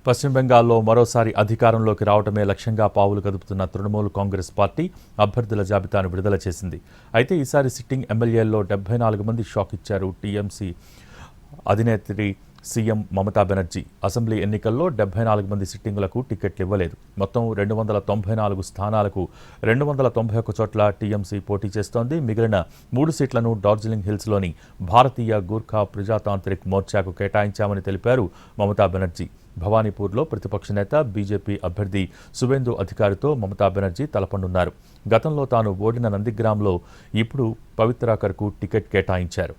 పశ్చిమ బెంగాల్లో మరోసారి అధికారంలోకి రావడమే లక్ష్యంగా పావులు కదుపుతున్న తృణమూల్ కాంగ్రెస్ పార్టీ అభ్యర్థుల జాబితాను విడుదల చేసింది. అయితే ఈసారి సిట్టింగ్ ఎమ్మెల్యేల్లో 74 మంది షాక్ ఇచ్చారు. టీఎంసీ అధినేత్రి సీఎం మమతా బెనర్జీ అసెంబ్లీ ఎన్నికల్లో 74 మంది సిట్టింగులకు టికెట్లు ఇవ్వలేదు. మొత్తం 294 స్థానాలకు 291 చోట్ల టీఎంసీ పోటీ చేస్తోంది. మిగిలిన 3 సీట్లను డార్జిలింగ్ హిల్స్లోని భారతీయ గూర్ఖా ప్రజాతాంత్రిక్ మోర్చాకు కేటాయించామని తెలిపారు మమతా బెనర్జీ. భవానీపూర్లో ప్రతిపక్ష నేత బీజేపీ అభ్యర్థి సువేందు అధికారితో మమతా బెనర్జీ తలపండున్నారు. గతంలో తాను ఓడిన నందిగ్రామ్లో ఇప్పుడు పవిత్రాకర్కు టికెట్ కేటాయించారు.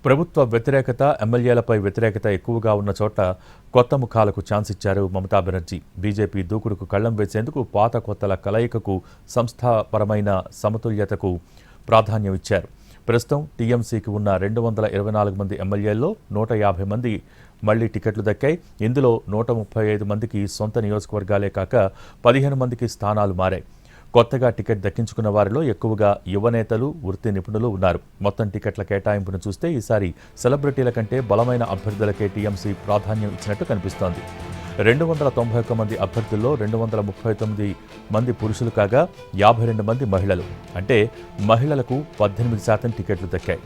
ప్రభుత్వ వ్యతిరేకత, ఎమ్మెల్యేలపై వ్యతిరేకత ఎక్కువగా ఉన్న చోట కొత్త ముఖాలకు ఛాన్స్ ఇచ్చారు మమతా బెనర్జీ. బీజేపీ దూకుడుకు కళ్లం వేసేందుకు పాత కొత్తల కలయికకు, సంస్థాపరమైన సమతుల్యతకు ప్రాధాన్యం ఇచ్చారు. ప్రస్తుతం టీఎంసీకి ఉన్న 224 మంది ఎమ్మెల్యేల్లో 150 మంది మళ్లీ టికెట్లు దక్కాయి. ఇందులో 135 మందికి సొంత నియోజకవర్గాలే కాక 15 మందికి స్థానాలు మారాయి. కొత్తగా టికెట్ దక్కించుకున్న వారిలో ఎక్కువగా యువ నేతలు, వృత్తి నిపుణులు ఉన్నారు. మొత్తం టికెట్ల కేటాయింపును చూస్తే ఈసారి సెలబ్రిటీల కంటే బలమైన అభ్యర్థులకే టీఎంసీ ప్రాధాన్యం ఇచ్చినట్టు కనిపిస్తోంది. 291 మంది అభ్యర్థుల్లో 239 మంది పురుషులు కాగా 52 మంది మహిళలు. అంటే మహిళలకు 18% టికెట్లు దక్కాయి.